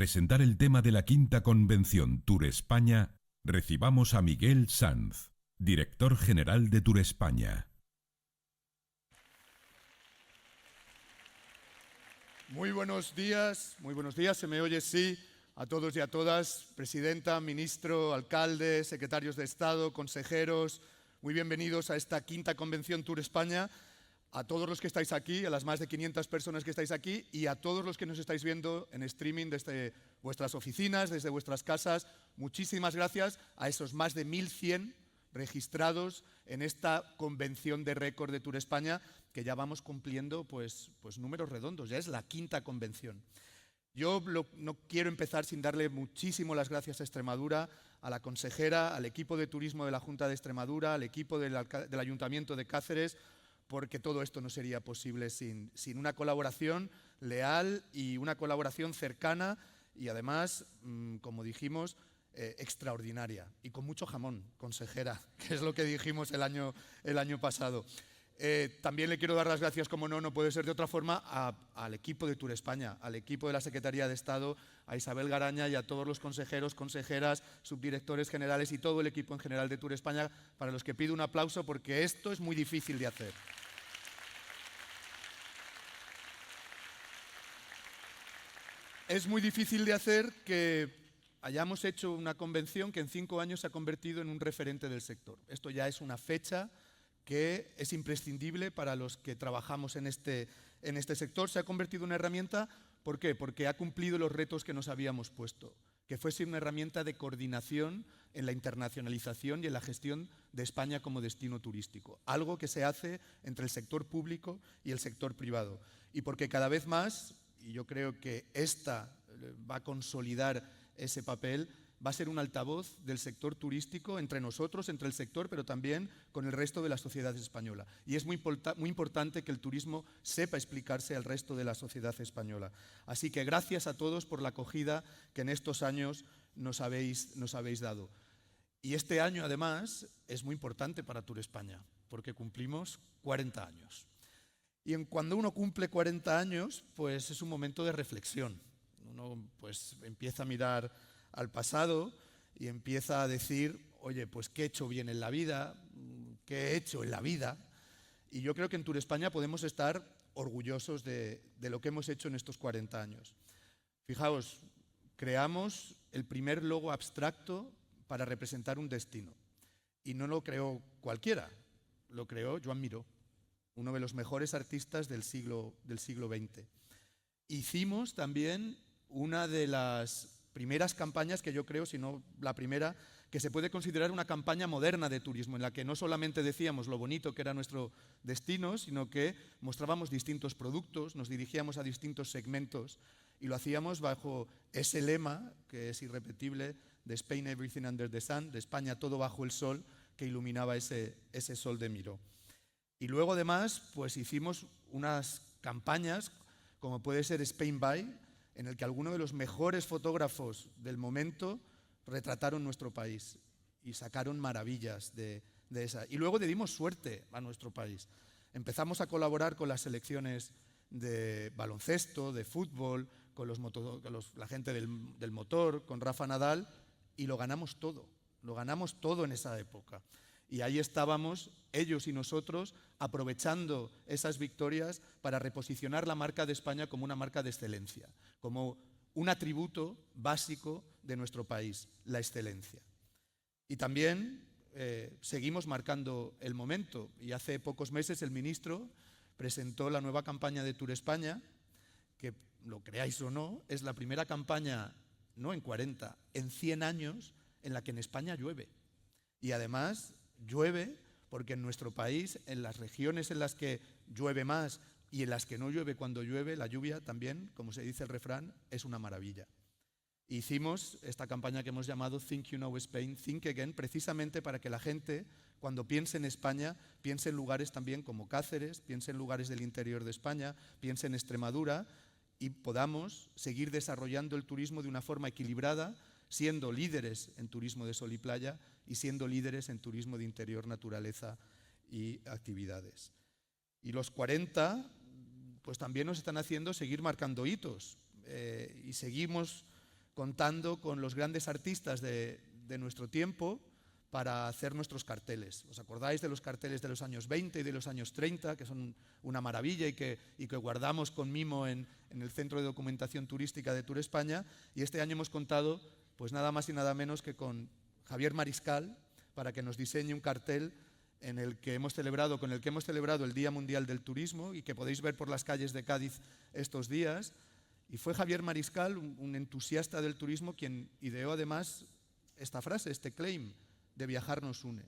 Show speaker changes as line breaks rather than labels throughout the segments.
presentar el tema de la quinta convención Tour España, recibamos a Miguel Sanz, director general de Tour España.
Muy buenos días, ¿se me oye? Sí, a todos y a todas, presidenta, ministro, alcalde, secretarios de Estado, consejeros, muy bienvenidos a esta quinta convención Tour España, a todos los que estáis aquí, a las más de 500 personas que estáis aquí y a todos los que nos estáis viendo en streaming desde vuestras oficinas, desde vuestras casas. Muchísimas gracias a esos más de 1.100 registrados en esta convención de récord de Tour España, que ya vamos cumpliendo pues números redondos, ya es la quinta convención. Yo no quiero empezar sin darle muchísimo las gracias a Extremadura, a la consejera, al equipo de turismo de la Junta de Extremadura, al equipo del Ayuntamiento de Cáceres, porque todo esto no sería posible sin una colaboración leal y una colaboración cercana y además, como dijimos, extraordinaria y con mucho jamón, consejera, que es lo que dijimos el año pasado. También le quiero dar las gracias, como no puede ser de otra forma, al equipo de Tour España, al equipo de la Secretaría de Estado, a Isabel Garaña y a todos los consejeros, consejeras, subdirectores generales y todo el equipo en general de Tour España, para los que pido un aplauso porque esto es muy difícil de hacer. Es muy difícil de hacer que hayamos hecho una convención que en 5 años se ha convertido en un referente del sector. Esto ya es una fecha que es imprescindible para los que trabajamos en este sector. Se ha convertido en una herramienta, ¿por qué? Porque ha cumplido los retos que nos habíamos puesto, que fuese una herramienta de coordinación en la internacionalización y en la gestión de España como destino turístico, algo que se hace entre el sector público y el sector privado. Y porque cada vez más, y yo creo que esta va a consolidar ese papel, va a ser un altavoz del sector turístico entre nosotros, entre el sector, pero también con el resto de la sociedad española. Y es muy importante que el turismo sepa explicarse al resto de la sociedad española. Así que gracias a todos por la acogida que en estos años nos habéis dado. Y este año, además, es muy importante para Tour España, porque cumplimos 40 años. Y cuando uno cumple 40 años, pues es un momento de reflexión. Uno pues empieza a mirar al pasado y empieza a decir, oye, pues qué he hecho bien en la vida, qué he hecho en la vida. Y yo creo que en Tour España podemos estar orgullosos de lo que hemos hecho en estos 40 años. Fijaos, creamos el primer logo abstracto para representar un destino. Y no lo creó cualquiera, lo creó Joan Miró, uno de los mejores artistas del siglo XX. Hicimos también una de las primeras campañas que yo creo, si no la primera, que se puede considerar una campaña moderna de turismo, en la que no solamente decíamos lo bonito que era nuestro destino, sino que mostrábamos distintos productos, nos dirigíamos a distintos segmentos y lo hacíamos bajo ese lema, que es irrepetible, de Spain Everything Under the Sun, de España todo bajo el sol, que iluminaba ese sol de Miró. Y luego además pues hicimos unas campañas como puede ser Spain By, en el que algunos de los mejores fotógrafos del momento retrataron nuestro país y sacaron maravillas de esa. Y luego le dimos suerte a nuestro país. Empezamos a colaborar con las selecciones de baloncesto, de fútbol, con la gente del motor, con Rafa Nadal, y lo ganamos todo en esa época. Y ahí estábamos, ellos y nosotros, aprovechando esas victorias para reposicionar la marca de España como una marca de excelencia, como un atributo básico de nuestro país, la excelencia. Y también seguimos marcando el momento. Y hace pocos meses el ministro presentó la nueva campaña de Tour España, que, lo creáis o no, es la primera campaña, no en 40, en 100 años, en la que en España llueve. Y además llueve porque en nuestro país, en las regiones en las que llueve más y en las que no llueve cuando llueve, la lluvia también, como se dice el refrán, es una maravilla. Hicimos esta campaña que hemos llamado Think You Know Spain, Think Again, precisamente para que la gente, cuando piense en España, piense en lugares también como Cáceres, piense en lugares del interior de España, piense en Extremadura y podamos seguir desarrollando el turismo de una forma equilibrada, siendo líderes en turismo de sol y playa y siendo líderes en turismo de interior, naturaleza y actividades. Y los 40 pues también nos están haciendo seguir marcando hitos y seguimos contando con los grandes artistas de nuestro tiempo para hacer nuestros carteles. ¿Os acordáis de los carteles de los años 20 y de los años 30, que son una maravilla y que guardamos con mimo en el Centro de Documentación Turística de Tour España? Y este año hemos contado pues nada más y nada menos que con Javier Mariscal para que nos diseñe un cartel con el que hemos celebrado el Día Mundial del Turismo y que podéis ver por las calles de Cádiz estos días. Y fue Javier Mariscal, un entusiasta del turismo, quien ideó además esta frase, este claim, de viajar nos une.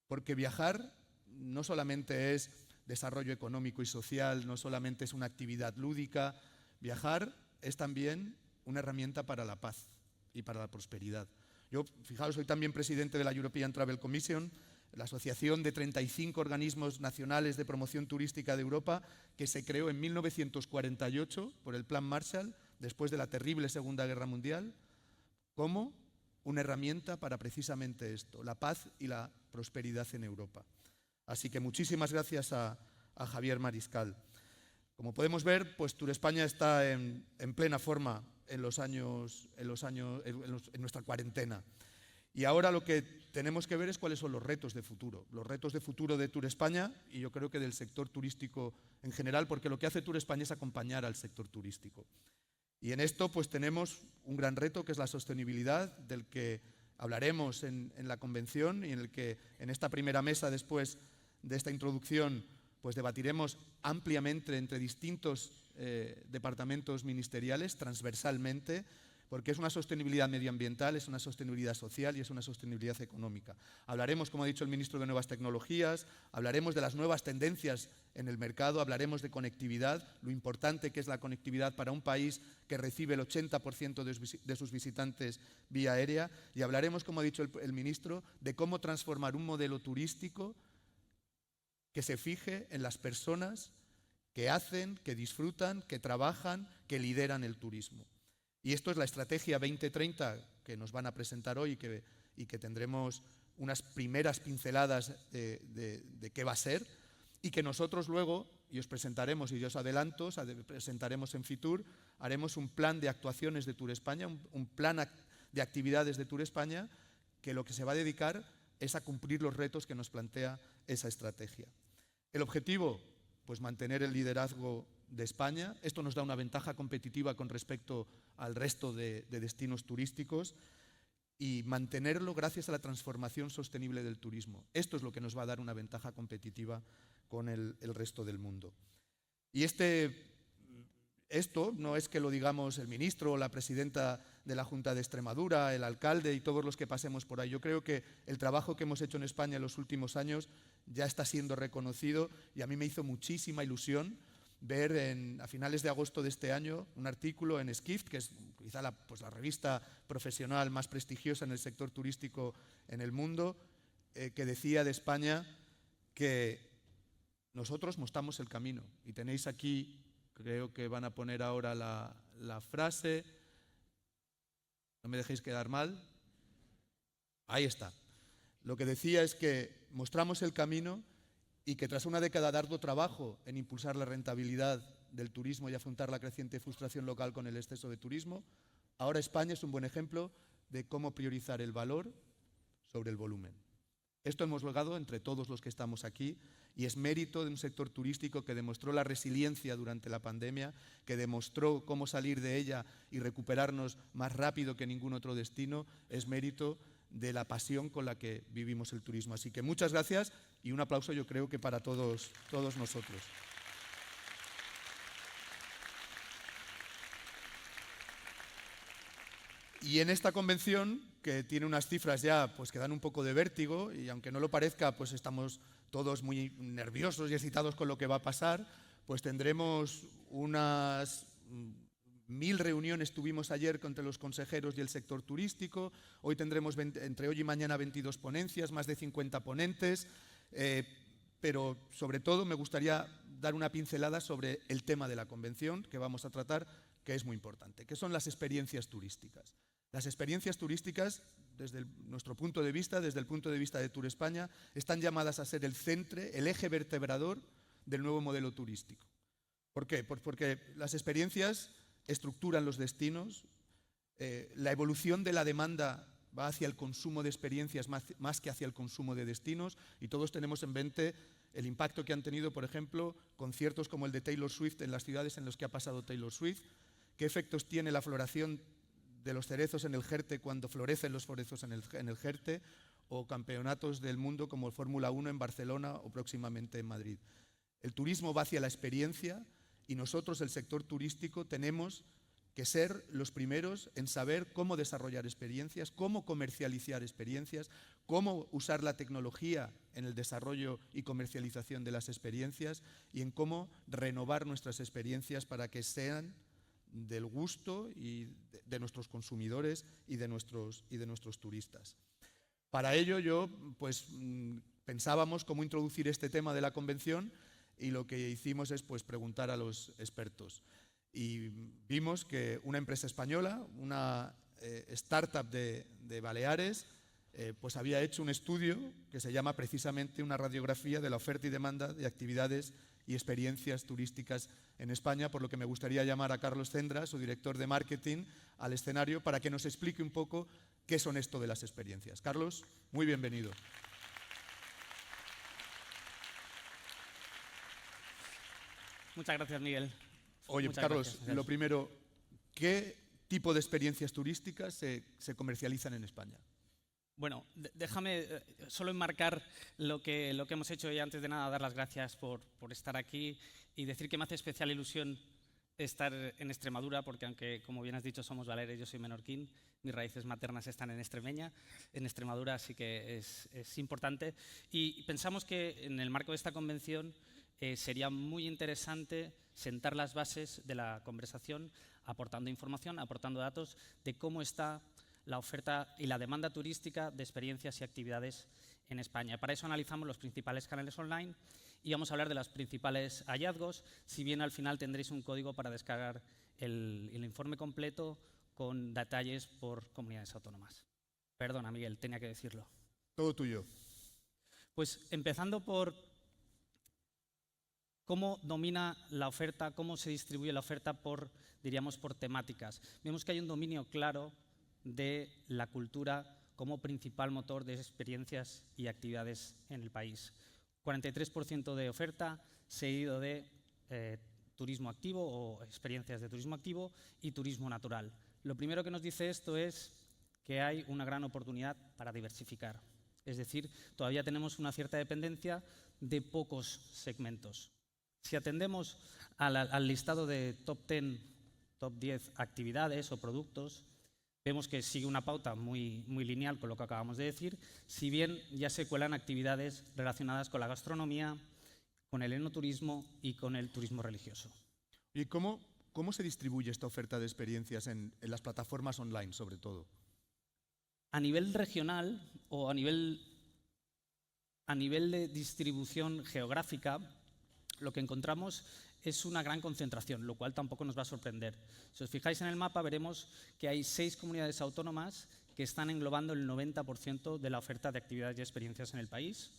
Porque viajar no solamente es desarrollo económico y social, no solamente es una actividad lúdica, viajar es también una herramienta para la paz y para la prosperidad. Yo, fijaos, soy también presidente de la European Travel Commission, la asociación de 35 organismos nacionales de promoción turística de Europa, que se creó en 1948 por el Plan Marshall, después de la terrible Segunda Guerra Mundial, como una herramienta para precisamente esto, la paz y la prosperidad en Europa. Así que muchísimas gracias a Javier Mariscal. Como podemos ver, pues Tour España está en plena forma en nuestra cuarentena. Y ahora lo que tenemos que ver es cuáles son los retos de futuro de Tour España y yo creo que del sector turístico en general, porque lo que hace Tour España es acompañar al sector turístico. Y en esto pues tenemos un gran reto que es la sostenibilidad, del que hablaremos en la convención y en el que en esta primera mesa, después de esta introducción, pues debatiremos ampliamente entre distintos departamentos ministeriales, transversalmente, porque es una sostenibilidad medioambiental, es una sostenibilidad social y es una sostenibilidad económica. Hablaremos, como ha dicho el ministro, de nuevas tecnologías, hablaremos de las nuevas tendencias en el mercado, hablaremos de conectividad, lo importante que es la conectividad para un país que recibe el 80% de sus visitantes vía aérea, y hablaremos, como ha dicho el ministro, de cómo transformar un modelo turístico que se fije en las personas que hacen, que disfrutan, que trabajan, que lideran el turismo. Y esto es la Estrategia 2030 que nos van a presentar hoy y que tendremos unas primeras pinceladas de qué va a ser, y que nosotros luego, y os presentaremos, y yo os adelanto, presentaremos en Fitur, haremos un plan de actuaciones de Tour España, un plan de actividades de Tour España, que lo que se va a dedicar es a cumplir los retos que nos plantea esa estrategia. El objetivo, pues mantener el liderazgo de España. Esto nos da una ventaja competitiva con respecto al resto de destinos turísticos y mantenerlo gracias a la transformación sostenible del turismo. Esto es lo que nos va a dar una ventaja competitiva con el resto del mundo. Y esto no es que lo digamos el ministro o la presidenta de la Junta de Extremadura, el alcalde y todos los que pasemos por ahí. Yo creo que el trabajo que hemos hecho en España en los últimos años ya está siendo reconocido y a mí me hizo muchísima ilusión ver a finales de agosto de este año un artículo en Skift, que es quizá la revista profesional más prestigiosa en el sector turístico en el mundo, que decía de España que nosotros mostramos el camino. Y tenéis aquí, creo que van a poner ahora la frase, no me dejéis quedar mal, ahí está. Lo que decía es que mostramos el camino y que tras una década de arduo trabajo en impulsar la rentabilidad del turismo y afrontar la creciente frustración local con el exceso de turismo, ahora España es un buen ejemplo de cómo priorizar el valor sobre el volumen. Esto hemos logrado entre todos los que estamos aquí y es mérito de un sector turístico que demostró la resiliencia durante la pandemia, que demostró cómo salir de ella y recuperarnos más rápido que ningún otro destino. Es mérito de la pasión con la que vivimos el turismo. Así que muchas gracias y un aplauso yo creo que para todos nosotros. Y en esta convención, que tiene unas cifras ya pues que dan un poco de vértigo, y aunque no lo parezca, pues estamos todos muy nerviosos y excitados con lo que va a pasar, pues tendremos unas 1000 reuniones tuvimos ayer entre los consejeros y el sector turístico, hoy tendremos entre hoy y mañana 22 ponencias, más de 50 ponentes, pero sobre todo me gustaría dar una pincelada sobre el tema de la convención que vamos a tratar, que es muy importante, que son las experiencias turísticas. Las experiencias turísticas, desde nuestro punto de vista, desde el punto de vista de Tour España, están llamadas a ser el centre, el eje vertebrador del nuevo modelo turístico. ¿Por qué? Pues porque las experiencias estructuran los destinos, La evolución de la demanda va hacia el consumo de experiencias más que hacia el consumo de destinos, y todos tenemos en mente el impacto que han tenido, por ejemplo, conciertos como el de Taylor Swift en las ciudades en las que ha pasado Taylor Swift, qué efectos tiene la floración de los cerezos en el Jerte cuando florecen los cerezos en el Jerte, o campeonatos del mundo como el Fórmula 1 en Barcelona o próximamente en Madrid. El turismo va hacia la experiencia y nosotros, el sector turístico, tenemos que ser los primeros en saber cómo desarrollar experiencias, cómo comercializar experiencias, cómo usar la tecnología en el desarrollo y comercialización de las experiencias y en cómo renovar nuestras experiencias para que sean del gusto y de nuestros consumidores y de nuestros turistas. Para ello pensábamos cómo introducir este tema de la convención, y lo que hicimos es preguntar a los expertos. Y vimos que una empresa española, una startup de Baleares, había hecho un estudio que se llama precisamente una radiografía de la oferta y demanda de actividades y experiencias turísticas en España, por lo que me gustaría llamar a Carlos Cendra, su director de marketing, al escenario para que nos explique un poco qué son esto de las experiencias. Carlos, muy bienvenido.
Muchas gracias, Miguel.
Oye, Carlos, lo primero, ¿qué tipo de experiencias turísticas se comercializan en España?
Bueno, déjame solo enmarcar lo que hemos hecho, y antes de nada dar las gracias por estar aquí y decir que me hace especial ilusión estar en Extremadura, porque aunque, como bien has dicho, somos baleares, yo soy menorquín, mis raíces maternas están en Extremeña, en Extremadura, así que es importante. Y pensamos que en el marco de esta convención sería muy interesante sentar las bases de la conversación, aportando información, aportando datos de cómo está la oferta y la demanda turística de experiencias y actividades en España. Para eso analizamos los principales canales online y vamos a hablar de los principales hallazgos, si bien al final tendréis un código para descargar el informe completo con detalles por comunidades autónomas. Perdona, Miguel, tenía que decirlo.
Todo tuyo.
Pues empezando por cómo domina la oferta, cómo se distribuye la oferta por temáticas. Vemos que hay un dominio claro de la cultura como principal motor de experiencias y actividades en el país. 43% de oferta, seguido de turismo activo o experiencias de turismo activo y turismo natural. Lo primero que nos dice esto es que hay una gran oportunidad para diversificar. Es decir, todavía tenemos una cierta dependencia de pocos segmentos. Si atendemos al listado de top 10, top 10 actividades o productos, vemos que sigue una pauta muy lineal con lo que acabamos de decir, si bien ya se cuelan actividades relacionadas con la gastronomía, con el enoturismo y con el turismo religioso.
¿Y cómo se distribuye esta oferta de experiencias en las plataformas online, sobre todo?
A nivel regional o a nivel de distribución geográfica, lo que encontramos es una gran concentración, lo cual tampoco nos va a sorprender. Si os fijáis en el mapa, veremos que hay 6 comunidades autónomas que están englobando el 90% de la oferta de actividades y experiencias en el país.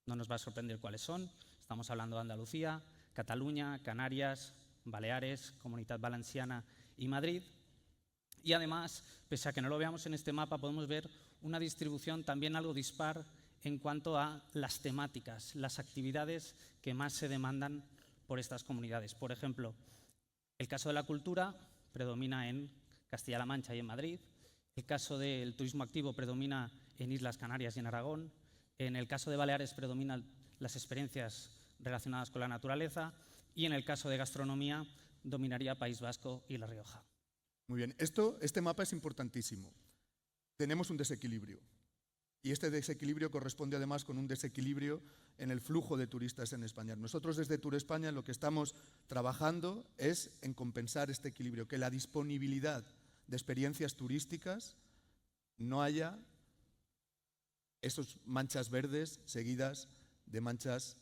No nos va a sorprender cuáles son. Estamos hablando de Andalucía, Cataluña, Canarias, Baleares, Comunitat Valenciana y Madrid. Y además, pese a que no lo veamos en este mapa, podemos ver una distribución también algo dispar en cuanto a las temáticas, las actividades que más se demandan por estas comunidades. Por ejemplo, el caso de la cultura predomina en Castilla-La Mancha y en Madrid. El caso del turismo activo predomina en Islas Canarias y en Aragón. En el caso de Baleares predominan las experiencias relacionadas con la naturaleza. Y en el caso de gastronomía dominaría País Vasco y La Rioja.
Muy bien. Este mapa es importantísimo. Tenemos un desequilibrio. Y este desequilibrio corresponde además con un desequilibrio en el flujo de turistas en España. Nosotros desde Tour España lo que estamos trabajando es en compensar este equilibrio, que la disponibilidad de experiencias turísticas no haya esas manchas verdes seguidas de manchas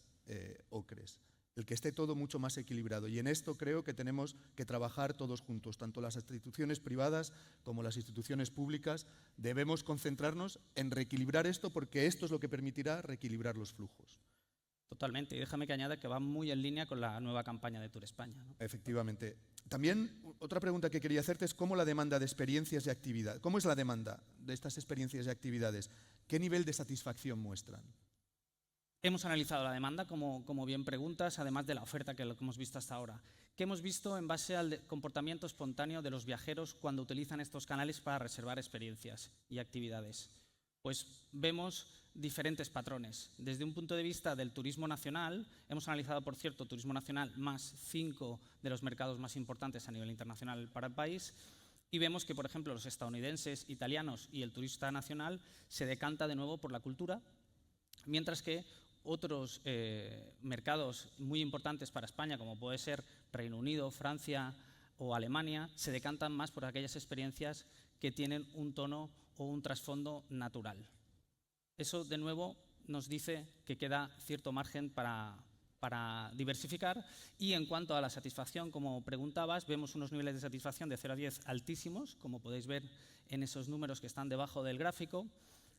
ocres. El que esté todo mucho más equilibrado. Y en esto creo que tenemos que trabajar todos juntos, tanto las instituciones privadas como las instituciones públicas. Debemos concentrarnos en reequilibrar esto, porque esto es lo que permitirá reequilibrar los flujos.
Totalmente. Y déjame que añada que va muy en línea con la nueva campaña de Tour España, ¿no?
Efectivamente. También otra pregunta que quería hacerte es cómo la demanda de experiencias y actividades. ¿Cómo es la demanda de estas experiencias y actividades? ¿Qué nivel de satisfacción muestran?
Hemos analizado la demanda, como bien preguntas, además de la oferta que hemos visto hasta ahora. ¿Qué hemos visto en base al comportamiento espontáneo de los viajeros cuando utilizan estos canales para reservar experiencias y actividades? Pues vemos diferentes patrones. Desde un punto de vista del turismo nacional, hemos analizado, por cierto, turismo nacional más 5 de los mercados más importantes a nivel internacional para el país, y vemos que, por ejemplo, los estadounidenses, italianos y el turista nacional se decanta de nuevo por la cultura, mientras que otros mercados muy importantes para España, como puede ser Reino Unido, Francia o Alemania, se decantan más por aquellas experiencias que tienen un tono o un trasfondo natural. Eso, de nuevo, nos dice que queda cierto margen para diversificar. Y en cuanto a la satisfacción, como preguntabas, vemos unos niveles de satisfacción de 0 a 10 altísimos, como podéis ver en esos números que están debajo del gráfico.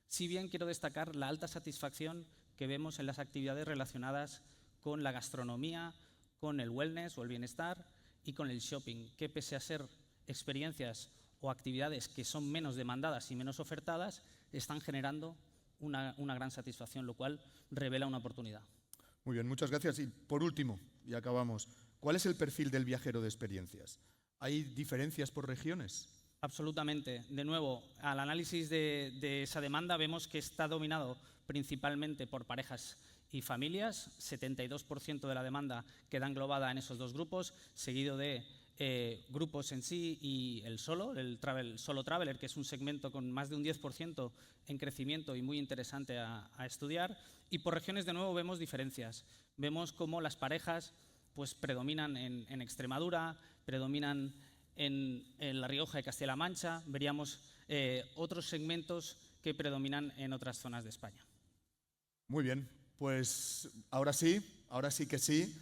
Si bien quiero destacar la alta satisfacción que vemos en las actividades relacionadas con la gastronomía, con el wellness o el bienestar y con el shopping, que pese a ser experiencias o actividades que son menos demandadas y menos ofertadas, están generando una gran satisfacción, lo cual revela una oportunidad.
Muy bien, muchas gracias. Y por último, y acabamos, ¿cuál es el perfil del viajero de experiencias? ¿Hay diferencias por regiones?
Absolutamente. De nuevo, al análisis de esa demanda vemos que está dominado principalmente por parejas y familias. 72% de la demanda queda englobada en esos dos grupos, seguido de grupos en sí y el solo traveler, que es un segmento con más de un 10% en crecimiento y muy interesante a estudiar. Y por regiones, de nuevo, vemos diferencias. Vemos cómo las parejas pues, predominan en Extremadura, predominan en La Rioja y Castilla-La Mancha. Veríamos otros segmentos que predominan en otras zonas de España.
Muy bien, pues ahora sí que sí,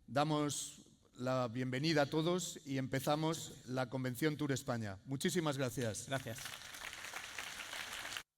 damos la bienvenida a todos y empezamos la Convención Tour España. Muchísimas gracias.
Gracias.